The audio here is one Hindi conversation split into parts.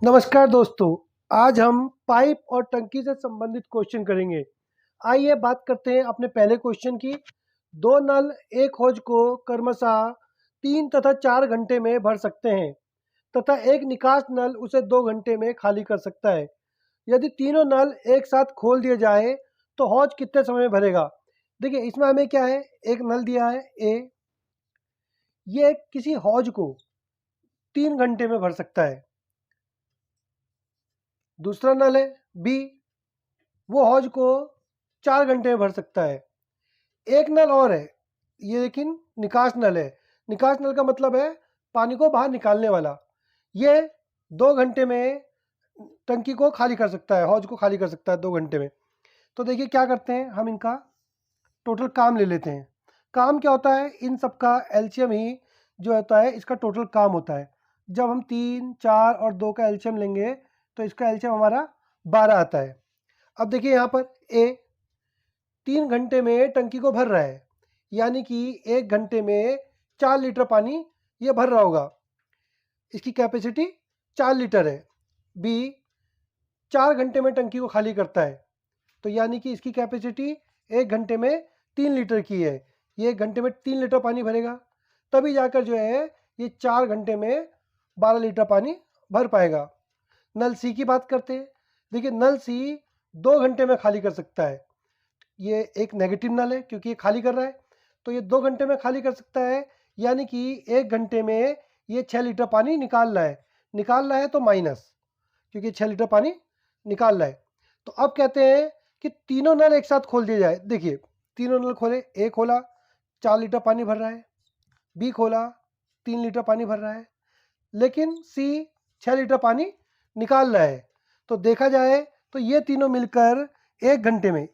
नमस्कार दोस्तों। आज हम पाइप और टंकी से संबंधित क्वेश्चन करेंगे। आइए बात करते हैं अपने पहले क्वेश्चन की। दो नल एक हौज को क्रमशः 3 तथा 4 घंटे में भर सकते हैं तथा एक निकास नल उसे 2 घंटे में खाली कर सकता है। यदि तीनों नल एक साथ खोल दिए जाए तो हौज कितने समय में भरेगा। देखिए इसमें हमें क्या है, एक नल दिया है ए, ये किसी हौज को 3 घंटे में भर सकता है। दूसरा नल है बी, वो हौज को 4 घंटे में भर सकता है। एक नल और है, ये लेकिन निकास नल है। निकास नल का मतलब है पानी को बाहर निकालने वाला। ये 2 घंटे में टंकी को खाली कर सकता है, हौज को खाली कर सकता है 2 घंटे में। तो देखिए क्या करते हैं, हम इनका टोटल काम ले लेते हैं। काम क्या होता है, इन सब का एलसीएम ही जो होता है इसका टोटल काम होता है। जब हम 3, 4 और 2 का एलसीएम लेंगे तो इसका एलसीएम हमारा 12 आता है। अब देखिए यहाँ पर ए 3 घंटे में टंकी को भर रहा है, यानी कि 1 घंटे में 4 लीटर पानी ये भर रहा होगा। इसकी कैपेसिटी 4 लीटर है। बी 4 घंटे में टंकी को खाली करता है, तो यानी कि इसकी कैपेसिटी 1 घंटे में 3 लीटर की है। ये 1 घंटे में 3 लीटर पानी भरेगा, तभी जाकर जो है ये 4 घंटे में 12 लीटर पानी भर पाएगा। नल सी की बात करते हैं। देखिए नल सी 2 घंटे में खाली कर सकता है। ये एक नेगेटिव नल है क्योंकि ये खाली कर रहा है, तो ये 2 घंटे में खाली कर सकता है, यानी कि 1 घंटे में ये 6 लीटर पानी निकाल रहा है। निकाल रहा है तो माइनस, क्योंकि 6 लीटर पानी निकाल रहा है। तो अब कहते हैं कि तीनों नल एक साथ खोल दिए जाए। देखिए तीनों नल खोले, ए खोला 4 लीटर पानी भर रहा है, बी खोला 3 लीटर पानी भर रहा है, लेकिन सी 6 लीटर पानी निकाल रहा है। तो देखा जाए तो ये तीनों मिलकर 1 घंटे में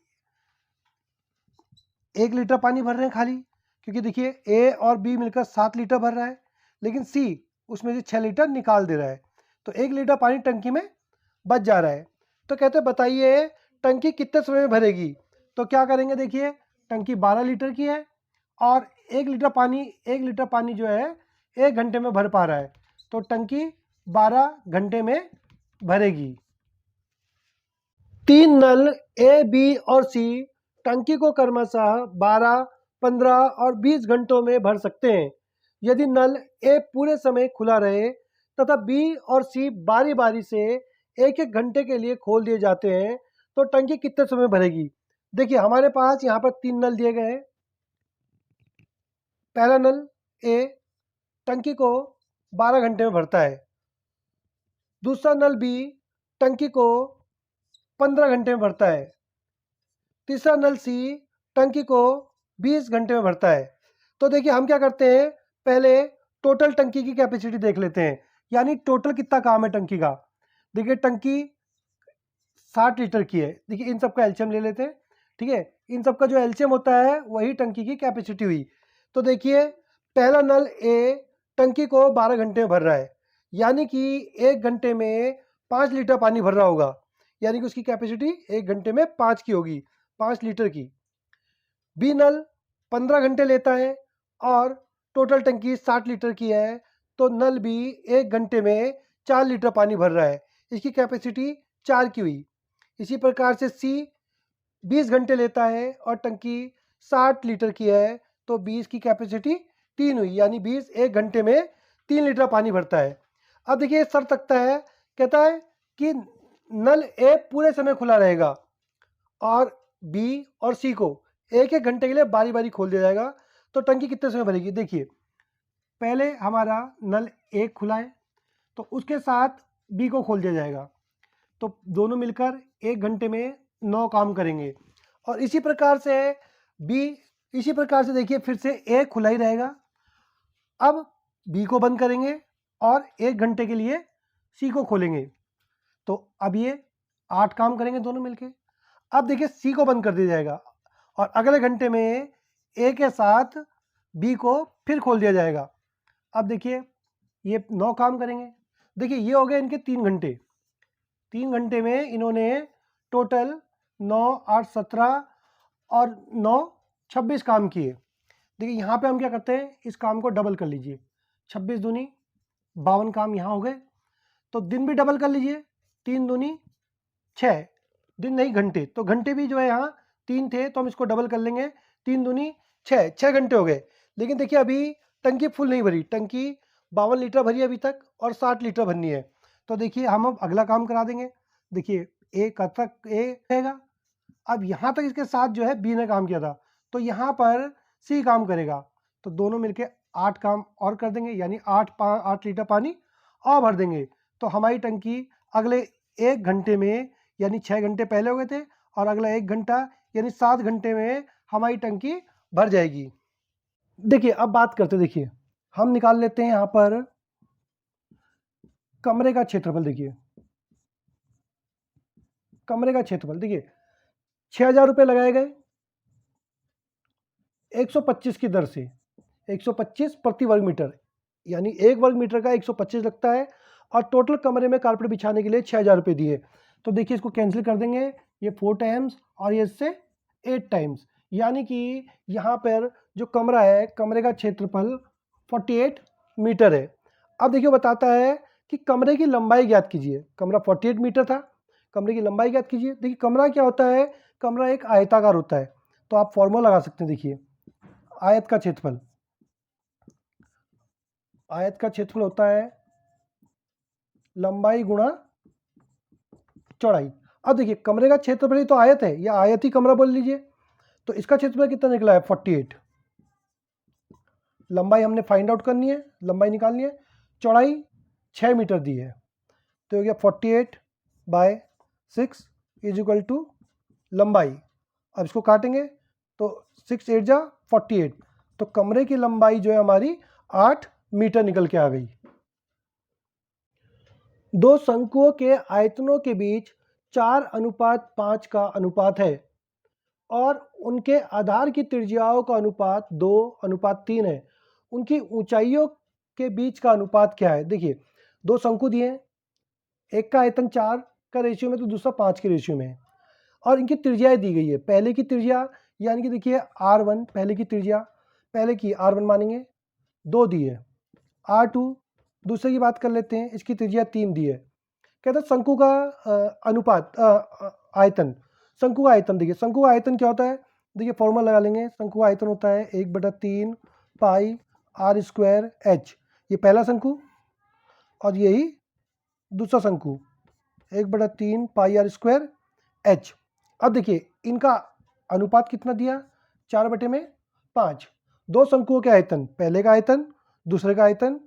1 लीटर पानी भर रहे हैं खाली, क्योंकि देखिए ए और बी मिलकर 7 लीटर भर रहा है, लेकिन सी उसमें से 6 लीटर निकाल दे रहा है, तो 1 लीटर पानी टंकी में बच जा रहा है। तो कहते हैं बताइए टंकी कितने समय में भरेगी। तो क्या करेंगे, देखिए टंकी 12 लीटर की है और 1 लीटर पानी जो है 1 घंटे में भर पा रहा है, तो टंकी 12 घंटे में भरेगी। 3 नल ए, बी और सी टंकी को क्रमशः 12, 15 और 20 घंटों में भर सकते हैं। यदि नल ए पूरे समय खुला रहे तथा बी और सी बारी बारी से एक एक घंटे के लिए खोल दिए जाते हैं तो टंकी कितने समय में भरेगी। देखिए हमारे पास यहाँ पर 3 नल दिए गए हैं। पहला नल ए टंकी को 12 घंटे में भरता है। दूसरा नल बी टंकी को 15 घंटे में भरता है। तीसरा नल सी टंकी को 20 घंटे में भरता है। तो देखिए हम क्या करते हैं, पहले टोटल टंकी की कैपेसिटी देख लेते हैं, यानी टोटल कितना काम है टंकी का। देखिए टंकी 60 लीटर की है। देखिए इन सब का एलसीएम ले लेते हैं, ठीक है। इन सब का जो एलसीएम होता है वही टंकी की कैपेसिटी हुई। तो देखिए पहला नल ए टंकी को 12 घंटे में भर रहा है, यानी कि 1 घंटे में 5 लीटर पानी भर रहा होगा, यानी कि उसकी कैपेसिटी 1 घंटे में 5 की होगी, 5 लीटर की। बी नल 15 घंटे लेता है और टोटल टंकी 60 लीटर की है, तो नल बी 1 घंटे में 4 लीटर पानी भर रहा है, इसकी कैपेसिटी 4 की हुई। इसी प्रकार से सी 20 घंटे लेता है और टंकी 60 लीटर की है, तो 20 की कैपेसिटी 3 हुई, यानी 20 1 घंटे में 3 लीटर पानी भरता है। अब देखिए शर्त रखता है, कहता है कि नल ए पूरे समय खुला रहेगा और बी और सी को एक एक घंटे के लिए बारी बारी खोल दिया जाएगा, तो टंकी कितने समय भरेगी। देखिए पहले हमारा नल एक खुला है, तो उसके साथ बी को खोल दिया जाएगा, तो दोनों मिलकर 1 घंटे में 9 काम करेंगे। और इसी प्रकार से बी, इसी प्रकार से देखिए फिर से ए खुला ही रहेगा। अब बी को बंद करेंगे और 1 घंटे के लिए सी को खोलेंगे, तो अब ये 8 काम करेंगे दोनों मिलके। अब देखिए सी को बंद कर दिया जाएगा और अगले घंटे में ए के साथ बी को फिर खोल दिया जाएगा। अब देखिए ये 9 काम करेंगे। देखिए ये हो गए इनके 3 घंटे। 3 घंटे में इन्होंने टोटल 9, 8, 17 और 9, 26 काम किए। देखिए यहाँ पे हम क्या करते हैं, इस काम को डबल कर लीजिए, 26 दूनी 52 काम यहाँ हो गए। तो दिन भी डबल कर लीजिए, 3 दूनी 6, दिन नहीं घंटे, तो घंटे भी जो है यहाँ 3 थे तो हम इसको डबल कर लेंगे, 3 दूनी 6, 6 घंटे हो गए। लेकिन देखिए अभी टंकी फुल नहीं भरी, टंकी 52 लीटर भरी है अभी तक और 60 लीटर भरनी है। तो देखिए हम अब अगला काम करा देंगे। देखिए ए कब तक ए रहेगा, अब यहाँ तक इसके साथ जो है बी ने काम किया था, तो यहाँ पर सी काम करेगा, तो दोनों मिलके 8 काम और कर देंगे, यानी 8 लीटर पानी और भर देंगे। तो हमारी टंकी अगले 1 घंटे में, यानी 6 घंटे पहले हो गए थे, और अगला 1 घंटा यानी 7 घंटे में हमारी टंकी भर जाएगी। देखिए अब बात करते, देखिए हम निकाल लेते हैं यहाँ पर कमरे का क्षेत्रफल। देखिए कमरे का क्षेत्रफल, देखिए 6,000 रुपये लगाए गए 125 की दर से, 125 प्रति वर्ग मीटर, यानी 1 वर्ग मीटर का 125 लगता है, और टोटल कमरे में कारपेट बिछाने के लिए 6,000 रुपये दिए। तो देखिए इसको कैंसिल कर देंगे, ये 4 टाइम्स और ये इससे 8 टाइम्स, यानी कि यहाँ पर जो कमरा है, कमरे का क्षेत्रफल 48 मीटर है। अब देखिए बताता है कि कमरे की लंबाई ज्ञात कीजिए। कमरा 48 मीटर था, कमरे की लंबाई ज्ञात कीजिए। देखिए कमरा क्या होता है, कमरा एक आयताकार होता है, तो आप फॉर्मूला लगा सकते हैं। देखिए आयत का क्षेत्रफल, आयत का क्षेत्रफल होता है लंबाई गुणा चौड़ाई। अब देखिए कमरे का क्षेत्रफल ही तो आयत है, या आयत ही कमरा बोल लीजिए। तो इसका क्षेत्रफल कितना निकला है, 48। लंबाई हमने फाइंड आउट करनी है, लंबाई निकालनी है, चौड़ाई 6 मीटर दी है, तो हो गया 48/6 इज इक्वल टू लंबाई। अब इसको काटेंगे तो 6 8 जा 48, तो कमरे की लंबाई जो है हमारी 8 मीटर निकल के आ गई। दो शंकुओं के आयतनों के बीच 4:5 का अनुपात है और उनके आधार की त्रिज्याओं का अनुपात 2:3 है। उनकी ऊंचाइयों के बीच का अनुपात क्या है। देखिए दो शंकु दिए हैं, एक का आयतन 4 का रेशियो में तो दूसरा 5 के रेशियो में है, और इनकी त्रिज्याएं दी गई है। पहले की त्रिज्या यानी कि देखिए R1, पहले की त्रिज्या, पहले की R1 मानेंगे, 2 दी है। R2 दूसरे की बात कर लेते हैं, इसकी त्रिज्या 3 दी है। कहते हैं शंकु का अनुपात, आयतन, शंकु का आयतन। देखिए शंकु का आयतन क्या होता है, देखिए फॉर्मूला लगा लेंगे। शंकु का आयतन होता है 1/3 पाई R² H। ये पहला शंकु और यही दूसरा शंकु, 1/3 पाई R² H। अब देखिए इनका अनुपात कितना दिया, 4/5। दो शंकुओं के आयतन, पहले का आयतन दूसरे का आयतन,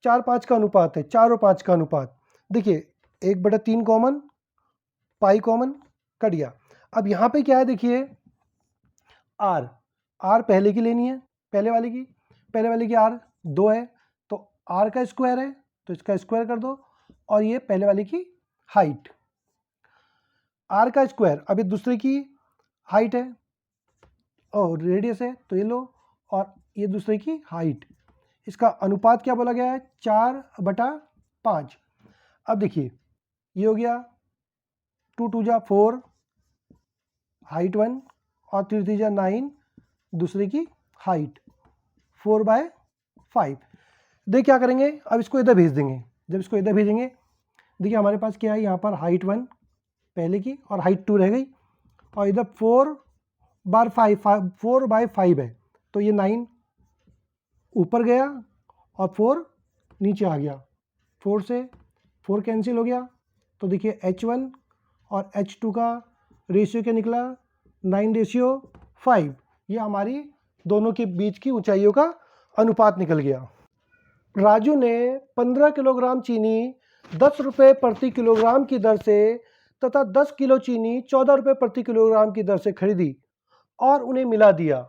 4:5 का अनुपात है, 4 और 5 का अनुपात। देखिए 1/3 कॉमन, पाई कॉमन, कट गया। अब यहाँ पे क्या है, देखिए R, R पहले की लेनी है, पहले वाले की R 2 है, तो R का स्क्वायर है तो इसका स्क्वायर कर दो, और ये पहले वाले की हाइट, R का स्क्वायर। अब ये दूसरे की हाइट है और रेडियस है, तो ये लो, और ये दूसरे की हाइट, इसका अनुपात क्या बोला गया है, 4/5। अब देखिए ये हो गया 2 2 जा 4, हाइट 1, और 3 3 जा 9, दूसरे की हाइट 4/5। देखिए क्या करेंगे, अब इसको इधर भेज देंगे। जब इसको इधर भेजेंगे, देखिए हमारे पास क्या है, यहाँ पर हाइट 1 पहले की और हाइट 2 रह गई, और इधर 4/5 है, तो ये 9 ऊपर गया और 4 नीचे आ गया, 4 से 4 कैंसिल हो गया। तो देखिए H1 और H2 का रेशियो क्या निकला, 9:5। ये हमारी दोनों के बीच की ऊंचाइयों का अनुपात निकल गया। राजू ने 15 किलोग्राम चीनी 10 रुपये प्रति किलोग्राम की दर से तथा 10 किलो चीनी 14 रुपये प्रति किलोग्राम की दर से खरीदी और उन्हें मिला दिया।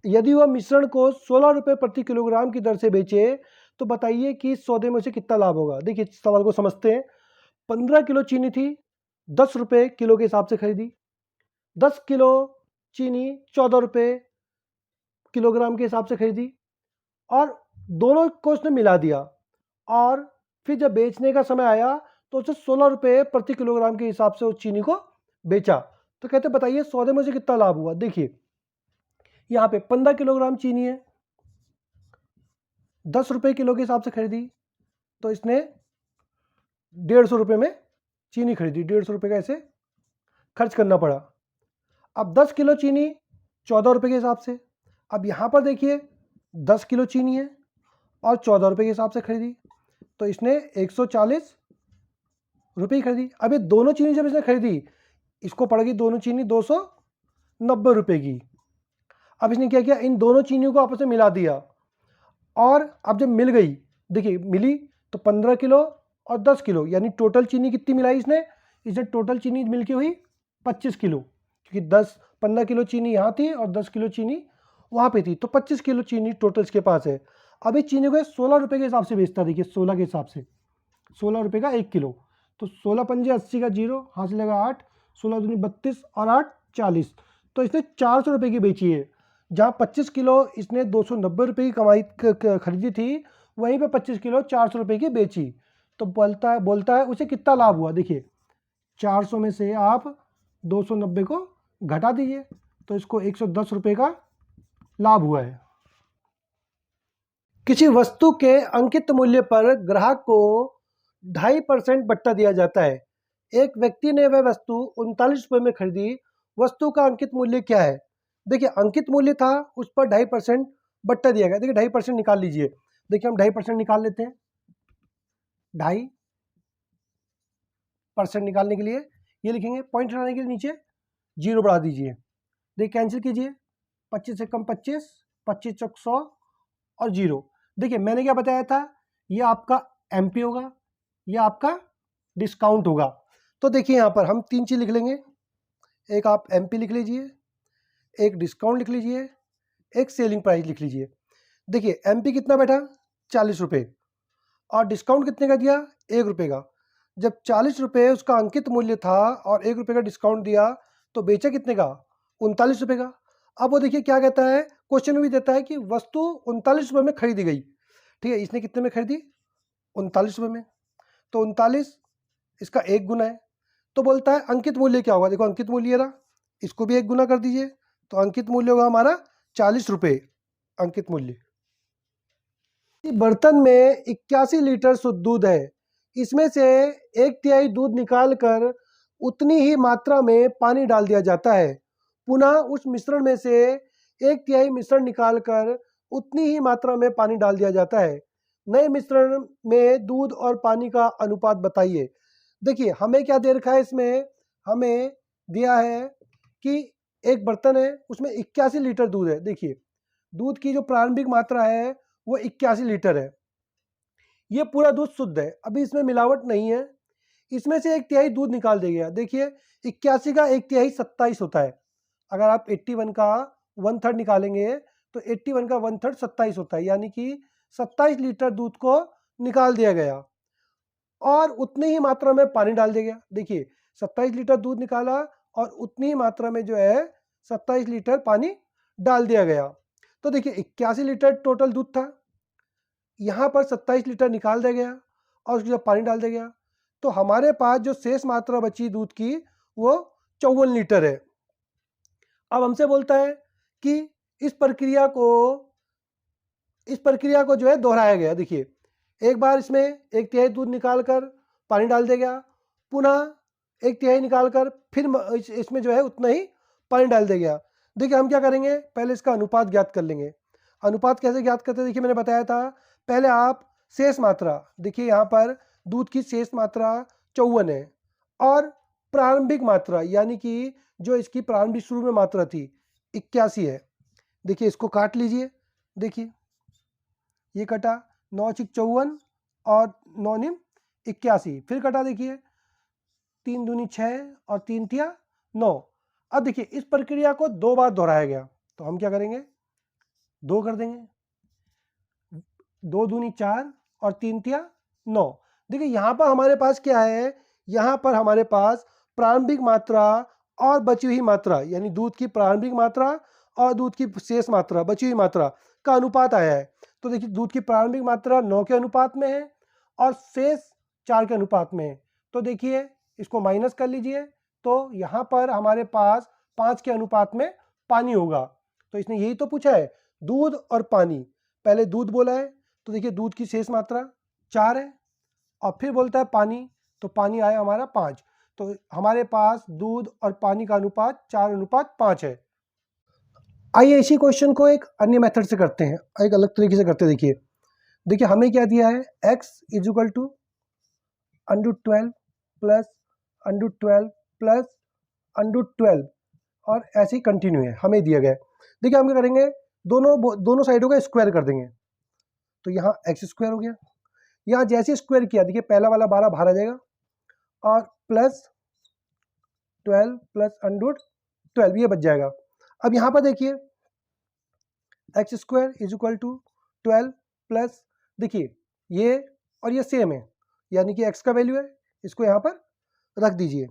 यदि वह मिश्रण को 16 रुपये प्रति किलोग्राम की दर से बेचे तो बताइए कि इस सौदे में से कितना लाभ होगा। देखिए सवाल को समझते हैं। 15 किलो चीनी थी, 10 रुपये किलो के हिसाब से खरीदी, 10 किलो चीनी 14 रुपये किलोग्राम के हिसाब से खरीदी, और दोनों को उसने मिला दिया, और फिर जब बेचने का समय आया तो उसे 16 रुपये प्रति किलोग्राम के हिसाब से उस चीनी को बेचा। तो कहते बताइए सौदे में से कितना लाभ हुआ। देखिए यहाँ पे 15 किलोग्राम चीनी है, 10 रुपये किलो के हिसाब से खरीदी, तो इसने 150 में चीनी खरीदी, 150 का ऐसे खर्च करना पड़ा। अब 10 किलो चीनी 14 के हिसाब से। अब यहाँ पर देखिए 10 किलो चीनी है और 14 के हिसाब से खरीदी, तो इसने 140 रुपये की खरीदी। अब ये दोनों चीनी जब इसने खरीदी, इसको पड़ गई दोनों चीनी 290 की। अब इसने क्या किया, इन दोनों चीनियों को आपस में मिला दिया, और अब जब मिल गई, देखिए मिली तो 15 किलो और 10 किलो, यानी टोटल चीनी कितनी मिलाई इसने टोटल चीनी मिलके हुई 25 किलो, क्योंकि 15 किलो चीनी यहाँ थी और 10 किलो चीनी वहाँ पे थी, तो 25 किलो चीनी टोटल इसके पास है। अब इस चीनी को 16 के हिसाब से बेचता, देखिए 16 के हिसाब से, 16 का 1 किलो, तो 16 पंजे 80 का 0, हाथ से लगा 8, 16 दूनी 32 और 8 40, तो इसने 400 की बेची है। जहाँ 25 किलो इसने 290 की कमाई खरीदी थी, वहीं पे 25 किलो 400 की बेची, तो बोलता है उसे कितना लाभ हुआ। देखिए 400 में से आप 290 को घटा दीजिए, तो इसको 110 का लाभ हुआ है। किसी वस्तु के अंकित मूल्य पर ग्राहक को 2.5% बट्टा दिया जाता है। एक व्यक्ति ने वह वस्तु 39 में खरीदी। वस्तु का अंकित मूल्य क्या है? देखिए अंकित मूल्य था, उस पर 2.5% बट्टा दिया गया। देखिए 2.5% निकाल लीजिए। देखिए हम 2.5% निकाल लेते हैं। 2.5% निकालने के लिए ये लिखेंगे, पॉइंट हटाने के लिए नीचे 0 बढ़ा दीजिए। देखिए कैंसिल कीजिए, 25 से कम 25, 25 चौक 100 और 0। देखिए मैंने क्या बताया था, ये आपका एमपी होगा, ये आपका डिस्काउंट होगा। तो देखिए यहाँ पर हम 3 चीज़ लिख लेंगे, एक आप एमपी लिख लीजिए, एक डिस्काउंट लिख लीजिए, एक सेलिंग प्राइस लिख लीजिए। देखिए एमपी कितना बैठा, 40 रुपये, और डिस्काउंट कितने का दिया, 1 रुपये का। जब 40 रुपये उसका अंकित मूल्य था और 1 रुपये का डिस्काउंट दिया, तो बेचा कितने का, 39 रुपये का। अब वो देखिए क्या कहता है, क्वेश्चन में भी देता है कि वस्तु 39 रुपये में खरीदी गई। ठीक है, इसने कितने में खरीदी, 39 रुपये में, तो 39 इसका 1 गुना है। तो बोलता है अंकित मूल्य क्या होगा। देखो अंकित मूल्य ये रहा, इसको भी 1 गुना कर दीजिए, तो अंकित मूल्य होगा हमारा 40 रुपये अंकित मूल्य। बर्तन में 81 लीटर शुद्ध दूध है, इसमें से 1/3 दूध निकालकर उतनी ही मात्रा में पानी डाल दिया जाता है। पुनः उस मिश्रण में से 1/3 मिश्रण निकालकर उतनी ही मात्रा में पानी डाल दिया जाता है। नए मिश्रण में दूध और पानी का अनुपात बताइए। देखिए हमें क्या दे रखा है, इसमें हमें दिया है कि एक बर्तन है, उसमें 81 लीटर दूध है। देखिए दूध की जो प्रारंभिक मात्रा है वो 81 लीटर है। ये पूरा दूध शुद्ध है, अभी इसमें मिलावट नहीं है। इसमें से 1/3 दूध निकाल दिया गया। देखिए 81 का 1/3 27 होता है। अगर आप 81 का 1/3 निकालेंगे तो 81 का 1/3 27 होता है, यानी कि 27 लीटर दूध को निकाल दिया गया और उतनी ही मात्रा में पानी डाल दिया गया। देखिए 27 लीटर दूध निकाला और उतनी ही मात्रा में जो है 27 लीटर पानी डाल दिया गया। तो देखिए 81 लीटर टोटल दूध था, यहाँ पर 27 लीटर निकाल दिया गया और उसके जब पानी डाल दिया गया, तो हमारे पास जो शेष मात्रा बची दूध की वो 54 लीटर है। अब हमसे बोलता है कि इस प्रक्रिया को जो है दोहराया गया। देखिए एक बार इसमें 1/3 दूध निकालकर पानी डाल दिया गया, पुनः 1/3 निकालकर फिर इसमें जो है उतना ही पानी डाल दिया गया। देखिए हम क्या करेंगे, पहले इसका अनुपात ज्ञात कर लेंगे। अनुपात कैसे ज्ञात करते हैं, देखिए मैंने बताया था, पहले आप शेष मात्रा, देखिए यहाँ पर दूध की शेष मात्रा 54 है और प्रारंभिक मात्रा यानी कि जो इसकी प्रारंभिक शुरू में मात्रा थी 81 है। देखिए इसको काट लीजिए, देखिए ये कटा, 9 × 54 और 9 × 81, फिर कटा, देखिए 3 दूनी 6 और 3 × 9। अब देखिए इस प्रक्रिया को 2 बार दोहराया गया, तो हम क्या करेंगे, 2 कर देंगे, 2 दूनी 4 और 3 × 9। देखिए यहाँ पर हमारे पास क्या है, यहाँ पर हमारे पास प्रारंभिक मात्रा और बची हुई मात्रा यानी दूध की प्रारंभिक मात्रा और दूध की शेष मात्रा बची हुई मात्रा का अनुपात आया है। तो देखिए दूध की प्रारंभिक मात्रा 9 के अनुपात में है और शेष 4 के अनुपात में है। तो देखिए इसको माइनस कर लीजिए, तो यहाँ पर हमारे पास 5 के अनुपात में पानी होगा। तो इसने यही तो पूछा है, दूध और पानी। पहले दूध बोला है, तो देखिए दूध की शेष मात्रा 4 है और फिर बोलता है पानी, तो पानी आया हमारा 5। तो हमारे पास दूध और पानी का अनुपात 4:5 है। आइए इसी क्वेश्चन को एक अन्य मेथड से करते हैं, एक अलग तरीके से करते हैं। देखिए हमें क्या दिया है, x is equal to √12 plus √12 plus √12 और ऐसे ही कंटिन्यू है, हमें दिया गया है। देखिए हम क्या करेंगे, दोनों साइडों का स्क्वायर कर देंगे। तो यहाँ एक्स स्क्वायर हो गया, यहाँ जैसे स्क्वायर किया देखिए पहला वाला 12 बाहर आ जाएगा और प्लस 12 प्लस √12 ये बच जाएगा। अब यहाँ पर देखिए x square is equal to 12 plus, देखिए ये और ये सेम है, यानी कि एक्स का वैल्यू है, इसको यहाँ पर रख दीजिए।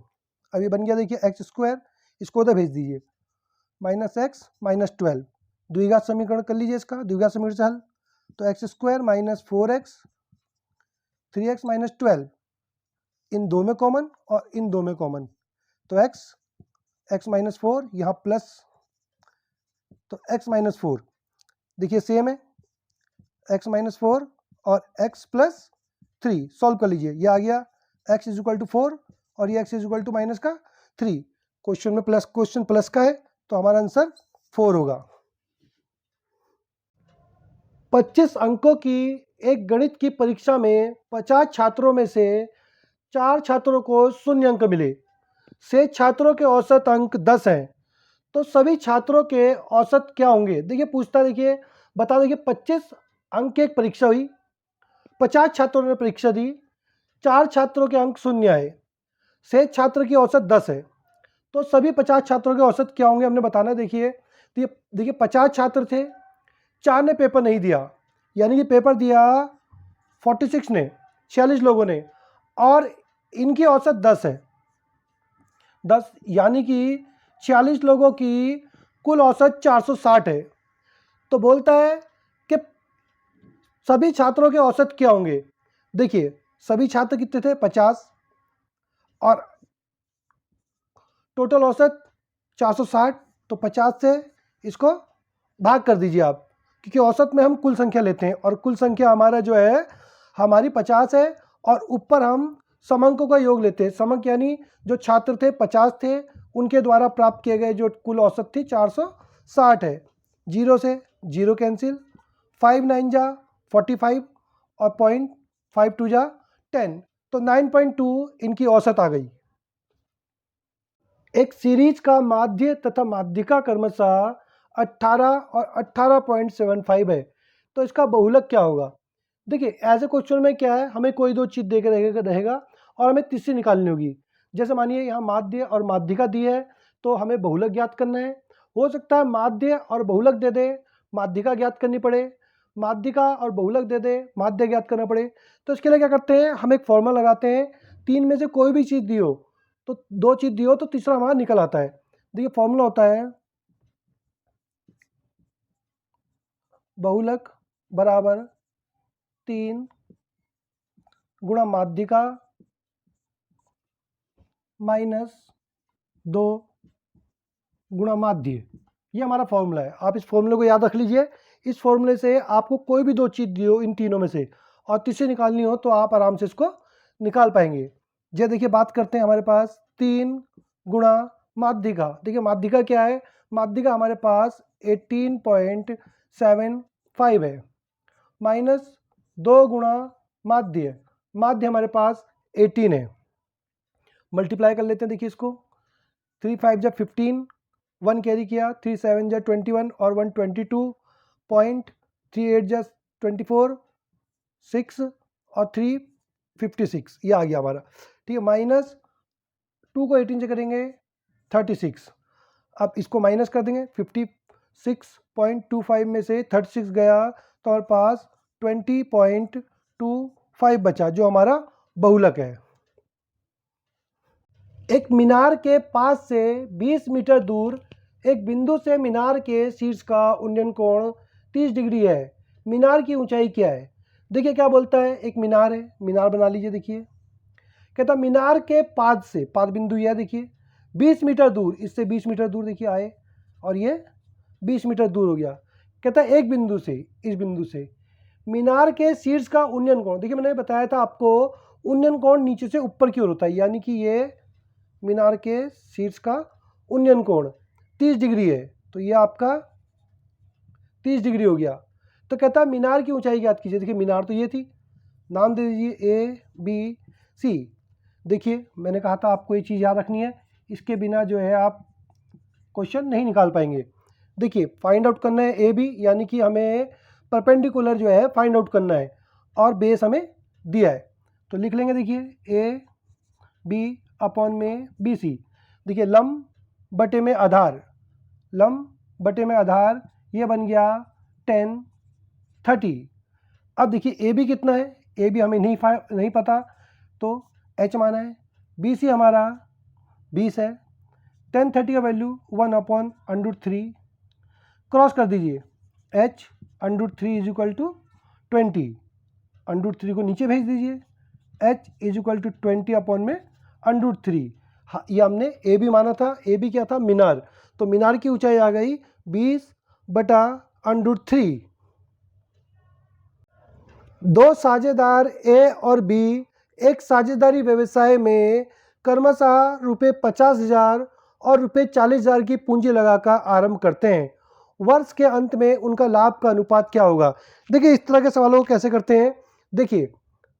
अब ये बन गया देखिए एक्स स्क्वायर, इसको उधर भेज दीजिए, माइनस एक्स माइनस 12, द्विघात समीकरण कर लीजिए इसका, द्विघात समीकरण से हल। तो x square minus 4x 3x minus 12, इन दो में कॉमन और इन दो में कॉमन, तो x माइनस 4 यहाँ प्लस, तो x माइनस 4 देखिए सेम है, x माइनस 4 और x प्लस 3 सॉल्व कर लीजिए, ये आ गया x इज इक्वल टू 4 और ये x is equal to minus का 3। क्वेश्चन प्लस का है तो हमारा आंसर 4 होगा। 25 अंकों की एक गणित की परीक्षा में 50 छात्रों में से 4 छात्रों को 0 अंक मिले। शेष छात्रों के औसत अंक 10 हैं, तो सभी छात्रों के औसत क्या होंगे। देखिए पूछता, देखिए बता, देखिए 25 अंक की एक परीक्षा हुई, 50 छात्रों ने परीक्षा दी, 4 छात्रों के अंक 0 आए, शेष छात्र की औसत 10 है, तो सभी 50 छात्रों के औसत क्या होंगे हमने बताना। देखिए 50 छात्र थे, 4 ने पेपर नहीं दिया, यानी कि पेपर दिया 46 ने, 46 लोगों ने, और इनकी औसत 10 है, 10 यानी कि 46 लोगों की कुल औसत 460 है। तो बोलता है कि सभी छात्रों के औसत क्या होंगे। देखिए सभी छात्र कितने थे, 50, और टोटल औसत 460, तो 50 से इसको भाग कर दीजिए आप, क्योंकि औसत में हम कुल संख्या लेते हैं और कुल संख्या हमारा जो है हमारी 50 है, और ऊपर हम समंकों का योग लेते हैं। समंक यानी जो छात्र थे 50 थे, उनके द्वारा प्राप्त किए गए जो कुल औसत थी 460 है। 0 से 0 कैंसिल, 5 9 जा 45 और 0.52 जा 10, तो 9.2 इनकी औसत आ गई। एक सीरीज का माध्य तथा माध्यिका क्रमशः 18 और 18.75 है, तो इसका बहुलक क्या होगा। देखिए ऐसे क्वेश्चन में क्या है, हमें कोई दो चीज़ दे के रहेगा और हमें तीसरी निकालनी होगी। जैसे मानिए यहाँ माध्य और माध्यिका दी है, तो हमें बहुलक ज्ञात करना है। हो सकता है माध्य और बहुलक दे दे, माध्यिका ज्ञात करनी पड़े, माध्यिका और बहुलक दे दे, माध्य ज्ञात करना पड़े। तो इसके लिए क्या करते हैं, हम एक फॉर्मूला लगाते हैं, 3 में से कोई भी चीज़ दी हो, तो 2 चीज़ दी हो तो तीसरा हमारा निकल आता है। देखिए फॉर्मूला होता है बहुलक बराबर 3 गुणा माध्यिका माइनस 2 गुणा माध्य, ये हमारा फॉर्मूला है। आप इस फॉर्मूले को याद रख लीजिए। इस फॉर्मूले से आपको कोई भी दो चीज़ दी हो इन तीनों में से और तीसरी निकालनी हो, तो आप आराम से इसको निकाल पाएंगे। ये देखिए बात करते हैं, हमारे पास 3 गुणा माध्यिका। देखिए माध्यिका क्या है, माध्यिका हमारे पास 18.75 है, माइनस 2 गुणा माध्य, माध्य हमारे पास 18 है। मल्टीप्लाई कर लेते हैं, देखिए इसको 3 5 जा 15, 1 कैरी किया, 3 7 जा 21 और 1 22.38 जा 24, 6 और 3 56, ये आ गया हमारा। ठीक है, माइनस 2 को 18 से करेंगे 36, अब इसको माइनस कर देंगे, 56.25 में से 36 गया तो हमारे पास 20.25 बचा, जो हमारा बहुलक है। एक मीनार के पास से 20 मीटर दूर एक बिंदु से मीनार के शीर्ष का उन्नयन कोण 30 डिग्री है। मीनार की ऊंचाई क्या है। देखिए क्या बोलता है, एक मीनार है, मीनार बना लीजिए। देखिए कहता मीनार के पाद से, पाद बिंदु यह देखिए 20 मीटर दूर, इससे 20 मीटर दूर देखिए आए और ये 20 मीटर दूर हो गया। कहता है एक बिंदु से, इस बिंदु से मीनार के शीर्ष का उन्नयन कोण। देखिए मैंने बताया था आपको, उन्नयन कोण नीचे से ऊपर की ओर होता है, यानी कि ये मीनार के शीर्ष का उन्नयन कोण 30 डिग्री है, तो ये आपका 30 डिग्री हो गया। तो कहता है मीनार की ऊंचाई ज्ञात कीजिए। देखिए मीनार तो ये थी, नाम दे दीजिए ABC। देखिए मैंने कहा था आपको ये चीज़ याद रखनी है, इसके बिना जो है आप क्वेश्चन नहीं निकाल पाएंगे। देखिए फाइंड आउट करना है AB, यानी कि हमें परपेंडिकुलर जो है फाइंड आउट करना है और बेस हमें दिया है, तो लिख लेंगे। देखिए AB अपॉन में BC। देखिए लंब बटे में आधार, लंब बटे में आधार, ये बन गया 10 30। अब देखिए AB कितना है, AB हमें नहीं पता, तो H माना है, BC हमारा 20 है, 10 30 का वैल्यू 1/√3, क्रॉस कर दीजिए, H √3 इज इक्वल टू 20, √3 को नीचे भेज दीजिए, H is equal to 20 upon में √3। हाँ, ये हमने AB माना था, AB क्या था, मीनार, तो मीनार की ऊंचाई आ गई 20/√3। दो साझेदार A और B एक साझेदारी व्यवसाय में क्रमशः ₹50,000 और ₹40,000 की पूंजी लगाकर आरंभ करते हैं। वर्ष के अंत में उनका लाभ का अनुपात क्या होगा। देखिए इस तरह के सवालों को कैसे करते हैं। देखिए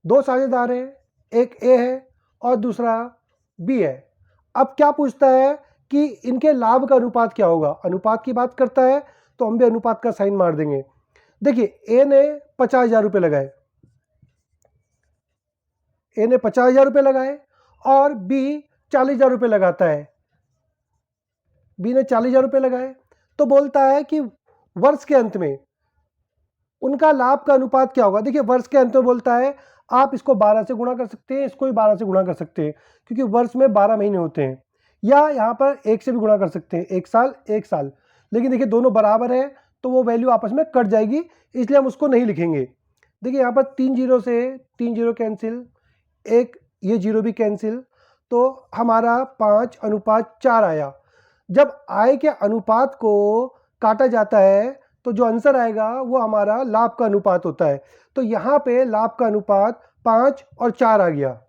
दो साझेदार हैं, एक A है और दूसरा B है। अब क्या पूछता है कि इनके लाभ का अनुपात क्या होगा। अनुपात की बात करता है तो हम भी अनुपात का साइन मार देंगे। देखिए A ने 50,000 रुपये लगाए, A ने 50,000 रुपये लगाए और B 40,000 रुपये लगाता है, B ने 40,000 रुपये लगाए, तो बोलता है कि वर्ष के अंत में उनका लाभ का अनुपात क्या होगा। देखिए वर्ष के अंत में बोलता है, आप इसको 12 से गुणा कर सकते हैं, इसको भी 12 से गुणा कर सकते हैं, क्योंकि वर्ष में 12 महीने होते हैं, या यहाँ पर 1 से भी गुणा कर सकते हैं, 1 साल 1 साल। लेकिन देखिए दोनों बराबर है तो वो वैल्यू आपस में कट जाएगी, इसलिए हम उसको नहीं लिखेंगे। देखिए यहाँ पर 3 जीरो से 3 जीरो कैंसिल, एक ये जीरो भी कैंसिल, तो हमारा 5/4 आया। जब आय के अनुपात को काटा जाता है तो जो आंसर आएगा वो हमारा लाभ का अनुपात होता है। तो यहाँ पे लाभ का अनुपात 5 और 4 आ गया।